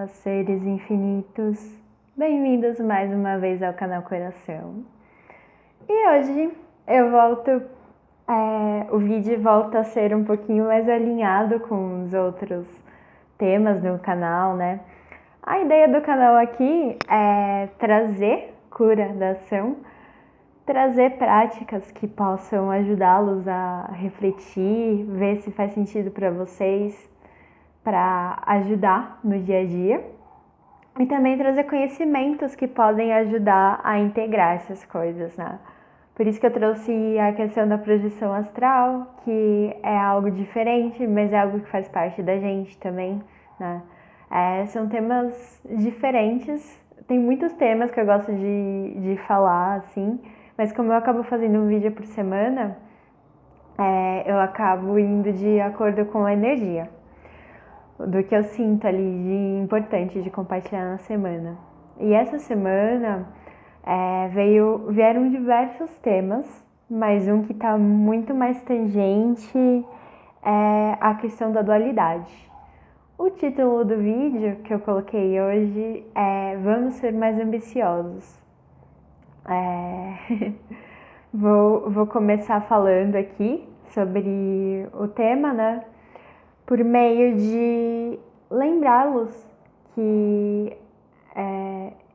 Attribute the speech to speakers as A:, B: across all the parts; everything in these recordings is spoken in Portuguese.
A: Olá, seres infinitos, bem-vindos mais uma vez ao canal Coração. E hoje eu volto, o vídeo volta a ser um pouquinho mais alinhado com os outros temas do canal, né? A ideia do canal aqui é trazer cura da ação, trazer práticas que possam ajudá-los a refletir, ver se faz sentido para vocês, para ajudar no dia a dia e também trazer conhecimentos que podem ajudar a integrar essas coisas, né? Por isso que eu trouxe a questão da projeção astral, que é algo diferente, mas é algo que faz parte da gente também, né? São temas diferentes, tem muitos temas que eu gosto de falar, assim, mas como eu acabo fazendo um vídeo por semana, eu acabo indo de acordo com a energia do que eu sinto ali de importante de compartilhar na semana. E essa semana vieram diversos temas, mas um que está muito mais tangente é a questão da dualidade. O título do vídeo que eu coloquei hoje é Vamos Ser Mais Ambiciosos. Vou começar falando aqui sobre o tema, né? Por meio de lembrá-los que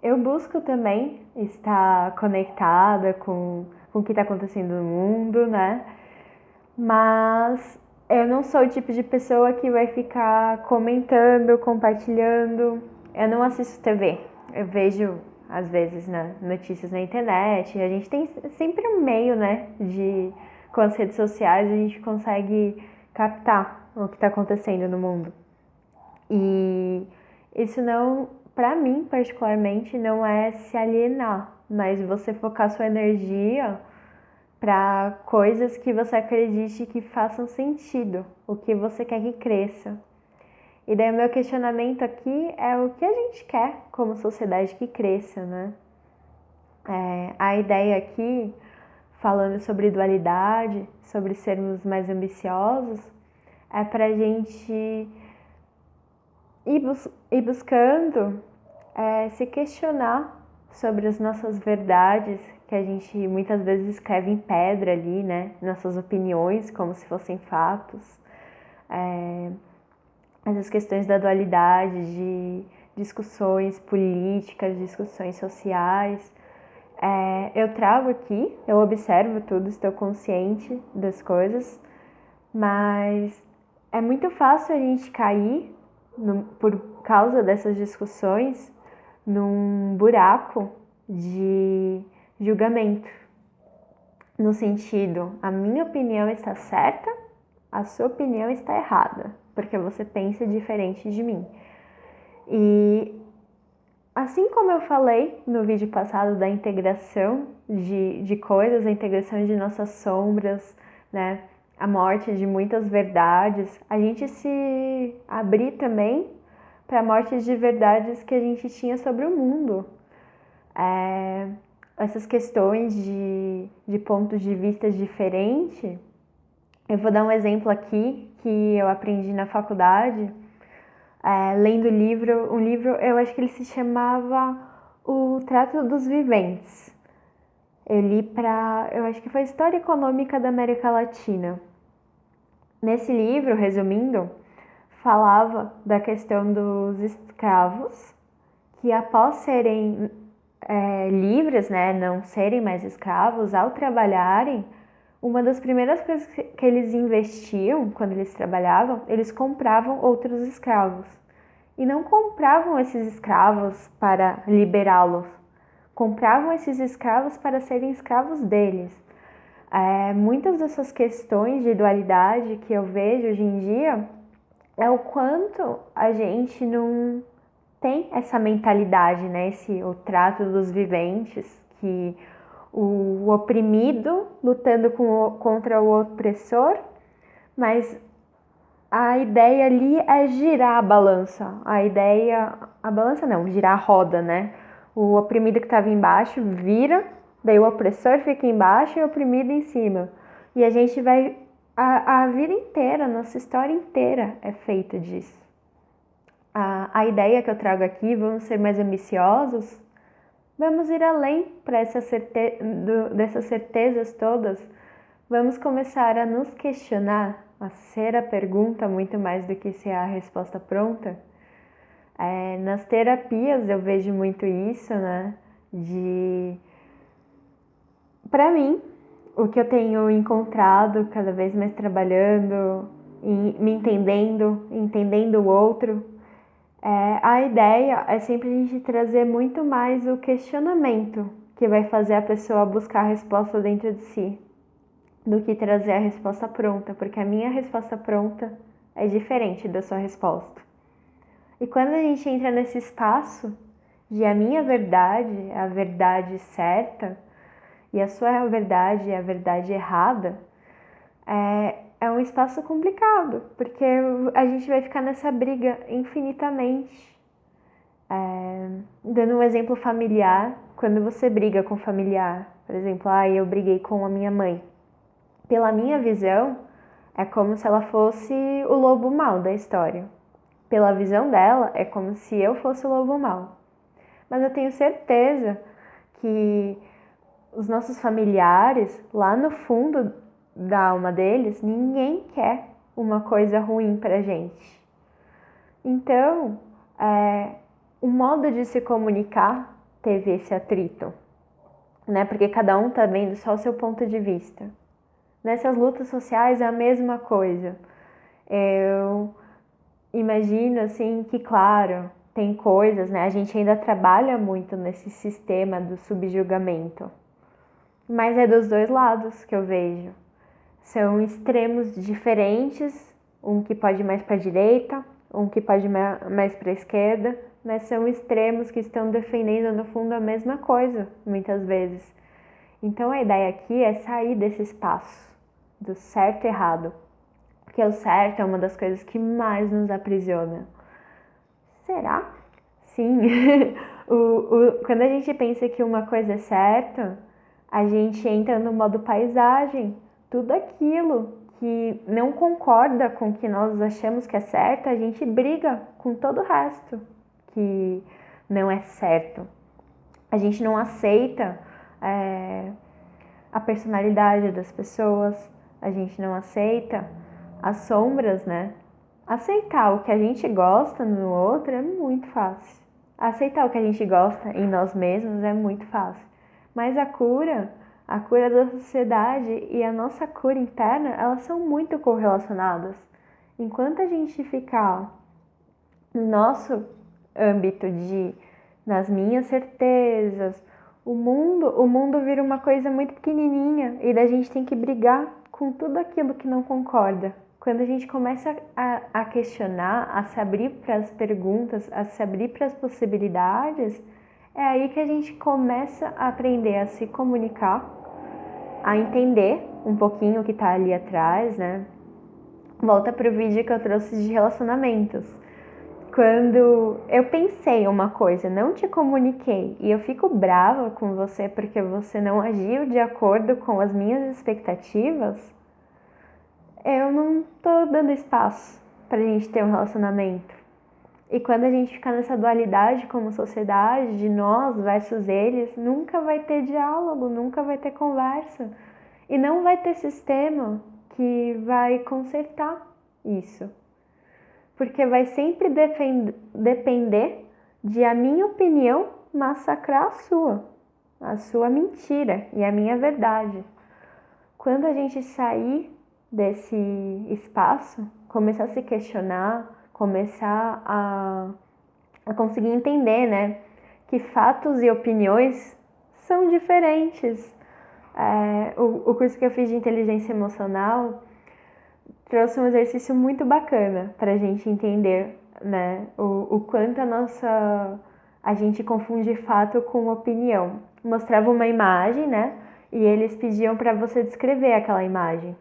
A: eu busco também estar conectada com o que está acontecendo no mundo, né? Mas eu não sou o tipo de pessoa que vai ficar comentando, compartilhando. Eu não assisto TV. Eu vejo, às vezes, notícias na internet. A gente tem sempre um meio, né? Com as redes sociais, a gente consegue captar o que está acontecendo no mundo. E isso não, para mim particularmente, não é se alienar, mas você focar sua energia para coisas que você acredite que façam sentido, o que você quer que cresça. E daí o meu questionamento aqui é o que a gente quer como sociedade que cresça, né? A ideia aqui, falando sobre dualidade, sobre sermos mais ambiciosos, é para a gente ir buscando se questionar sobre as nossas verdades, que a gente muitas vezes escreve em pedra ali, né? Nossas opiniões, como se fossem fatos. Essas questões da dualidade, de discussões políticas, discussões sociais. Eu trago aqui, eu observo tudo, estou consciente das coisas, mas é muito fácil a gente cair, por causa dessas discussões, num buraco de julgamento. No sentido, a minha opinião está certa, a sua opinião está errada, porque você pensa diferente de mim. E assim como eu falei no vídeo passado da integração de coisas, a integração de nossas sombras, né? A morte de muitas verdades, a gente se abrir também para a morte de verdades que a gente tinha sobre o mundo. Essas questões de pontos de vista diferentes, eu vou dar um exemplo aqui que eu aprendi na faculdade, lendo um livro, eu acho que ele se chamava O Trato dos Viventes. Eu li eu acho que foi História Econômica da América Latina. Nesse livro, resumindo, falava da questão dos escravos, que após serem livres, né, não serem mais escravos, ao trabalharem, uma das primeiras coisas que eles investiam quando eles trabalhavam, eles compravam outros escravos. E não compravam esses escravos para liberá-los, compravam esses escravos para serem escravos deles. Muitas dessas questões de dualidade que eu vejo hoje em dia é o quanto a gente não tem essa mentalidade, né? O trato dos viventes, que o oprimido lutando contra o opressor, mas a ideia ali é girar a balança. A balança não, girar a roda, né? O oprimido que estava embaixo vira, daí o opressor fica embaixo e o oprimido em cima. E a gente a vida inteira, nossa história inteira é feita disso. a ideia que eu trago aqui, vamos ser mais ambiciosos, vamos ir além para dessas certezas todas, vamos começar a nos questionar, a ser a pergunta muito mais do que ser a resposta pronta. Nas terapias eu vejo muito isso, né? Para mim, o que eu tenho encontrado cada vez mais trabalhando, me entendendo o outro, a ideia é sempre a gente trazer muito mais o questionamento que vai fazer a pessoa buscar a resposta dentro de si, do que trazer a resposta pronta, porque a minha resposta pronta é diferente da sua resposta. E quando a gente entra nesse espaço de a minha verdade é a verdade certa e a sua verdade é a verdade errada, é um espaço complicado, porque a gente vai ficar nessa briga infinitamente. Dando um exemplo familiar, quando você briga com um familiar, por exemplo, eu briguei com a minha mãe. Pela minha visão, é como se ela fosse o lobo mau da história. Pela visão dela, é como se eu fosse o lobo mau. Mas eu tenho certeza que os nossos familiares, lá no fundo da alma deles, ninguém quer uma coisa ruim pra gente. Então, o modo de se comunicar teve esse atrito, né? Porque cada um tá vendo só o seu ponto de vista. Nessas lutas sociais é a mesma coisa. Eu imagino assim que, claro, tem coisas, né? A gente ainda trabalha muito nesse sistema do subjugamento. Mas é dos dois lados que eu vejo. São extremos diferentes, um que pode ir mais para a direita, um que pode ir mais para a esquerda, mas são extremos que estão defendendo no fundo a mesma coisa, muitas vezes. Então a ideia aqui é sair desse espaço do certo e errado, porque o certo é uma das coisas que mais nos aprisiona. Será? Sim. Quando a gente pensa que uma coisa é certa, a gente entra no modo paisagem. Tudo aquilo que não concorda com o que nós achamos que é certo, a gente briga com todo o resto que não é certo. A gente não aceita a personalidade das pessoas, a gente não aceita as sombras, né? Aceitar o que a gente gosta no outro é muito fácil. Aceitar o que a gente gosta em nós mesmos é muito fácil. Mas a cura da sociedade e a nossa cura interna, elas são muito correlacionadas. Enquanto a gente ficar no nosso âmbito nas minhas certezas, o mundo vira uma coisa muito pequenininha e daí a gente tem que brigar com tudo aquilo que não concorda. Quando a gente começa a questionar, a se abrir para as perguntas, a se abrir para as possibilidades, é aí que a gente começa a aprender a se comunicar, a entender um pouquinho o que está ali atrás, né? Volta para o vídeo que eu trouxe de relacionamentos. Quando eu pensei uma coisa, não te comuniquei e eu fico brava com você porque você não agiu de acordo com as minhas expectativas, eu não tô dando espaço pra gente ter um relacionamento. E quando a gente fica nessa dualidade como sociedade, de nós versus eles, nunca vai ter diálogo, nunca vai ter conversa. E não vai ter sistema que vai consertar isso. Porque vai sempre depender de a minha opinião massacrar a sua mentira e a minha verdade. Quando a gente sair desse espaço, começar a se questionar, começar a conseguir entender, né, que fatos e opiniões são diferentes. O curso que eu fiz de inteligência emocional trouxe um exercício muito bacana para a gente entender, né, o quanto a gente confunde fato com opinião. Mostrava uma imagem, né, e eles pediam para você descrever aquela imagem.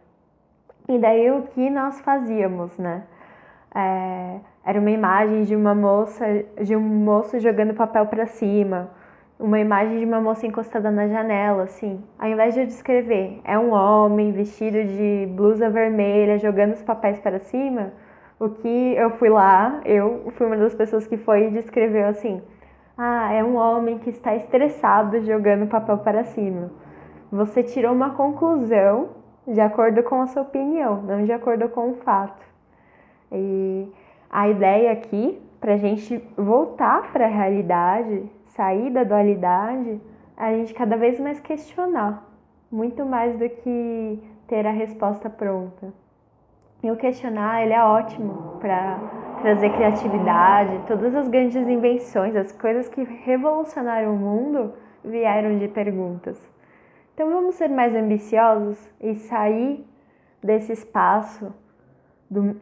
A: E daí o que nós fazíamos, né? Era uma imagem de um moço jogando papel para cima, uma imagem de uma moça encostada na janela, assim. Ao invés de eu descrever, é um homem vestido de blusa vermelha jogando os papéis para cima, O que eu fui lá, eu fui uma das pessoas que foi e descreveu assim: ah, é um homem que está estressado jogando papel para cima. Você tirou uma conclusão de acordo com a sua opinião, não de acordo com o fato. E a ideia aqui, para a gente voltar para a realidade, sair da dualidade, é a gente cada vez mais questionar, muito mais do que ter a resposta pronta. E o questionar, ele é ótimo para trazer criatividade, todas as grandes invenções, as coisas que revolucionaram o mundo vieram de perguntas. Então vamos ser mais ambiciosos e sair desse espaço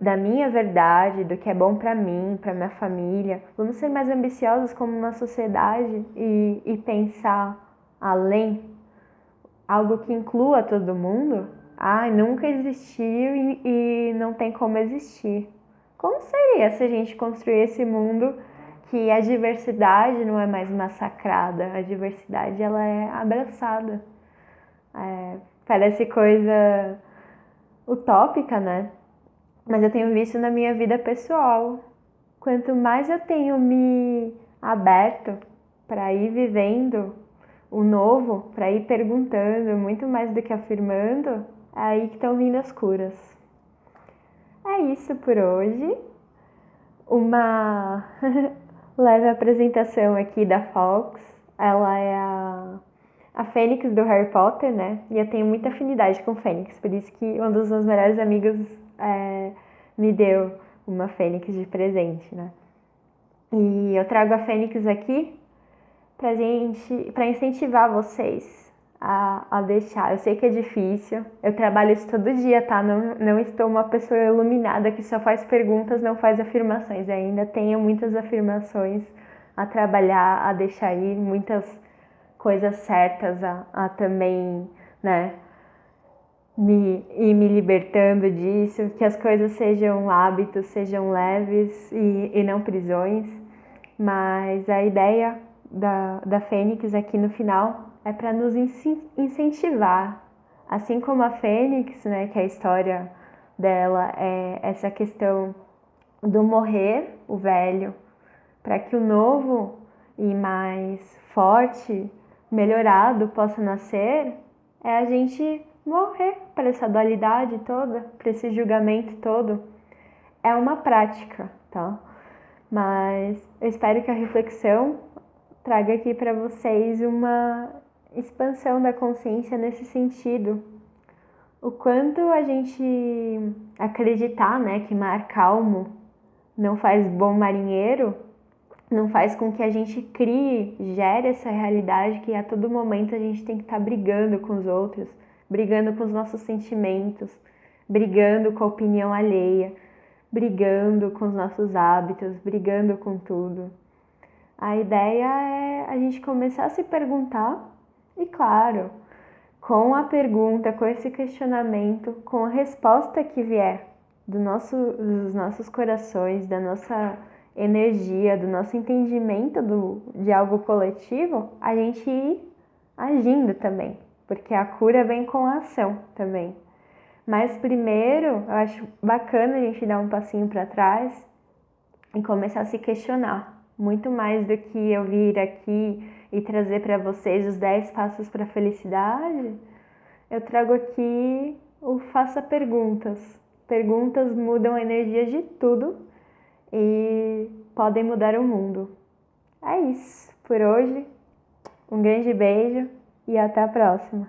A: da minha verdade, do que é bom para mim, para minha família. Vamos ser mais ambiciosos como uma sociedade e pensar além, algo que inclua todo mundo. Ah, nunca existiu e não tem como existir. Como seria se a gente construir esse mundo que a diversidade não é mais massacrada, a diversidade ela é abraçada? Parece coisa utópica, né? Mas eu tenho visto na minha vida pessoal. Quanto mais eu tenho me aberto para ir vivendo o novo, para ir perguntando, muito mais do que afirmando, é aí que estão vindo as curas. É isso por hoje. Uma leve apresentação aqui da Fox. Ela é a Fênix do Harry Potter, né? E eu tenho muita afinidade com Fênix, por isso que um dos meus melhores amigos me deu uma Fênix de presente, né? E eu trago a Fênix aqui para incentivar vocês a deixar. Eu sei que é difícil, eu trabalho isso todo dia, tá? Não estou uma pessoa iluminada que só faz perguntas, não faz afirmações. Eu ainda tenho muitas afirmações a trabalhar, a deixar ir, muitas coisas certas a também, né, ir me libertando disso, que as coisas sejam hábitos, sejam leves e não prisões. Mas a ideia da Fênix aqui no final é para nos incentivar. Assim como a Fênix, né, que a história dela é essa questão do morrer, o velho, para que o novo e mais forte, melhorado possa nascer, é a gente morrer para essa dualidade toda, para esse julgamento todo. É uma prática, tá? Mas eu espero que a reflexão traga aqui para vocês uma expansão da consciência nesse sentido. O quanto a gente acreditar, né, que mar calmo não faz bom marinheiro, não faz com que a gente crie, gere essa realidade que a todo momento a gente tem que estar brigando com os outros, brigando com os nossos sentimentos, brigando com a opinião alheia, brigando com os nossos hábitos, brigando com tudo. A ideia é a gente começar a se perguntar e, claro, com a pergunta, com esse questionamento, com a resposta que vier dos nossos corações, da nossa energia, do nosso entendimento de algo coletivo, a gente ir agindo também, porque a cura vem com a ação também. Mas primeiro, eu acho bacana a gente dar um passinho para trás e começar a se questionar, muito mais do que eu vir aqui e trazer para vocês os 10 passos para a felicidade. Eu trago aqui o faça perguntas. Perguntas mudam a energia de tudo e podem mudar o mundo. É isso por hoje. Um grande beijo e até a próxima.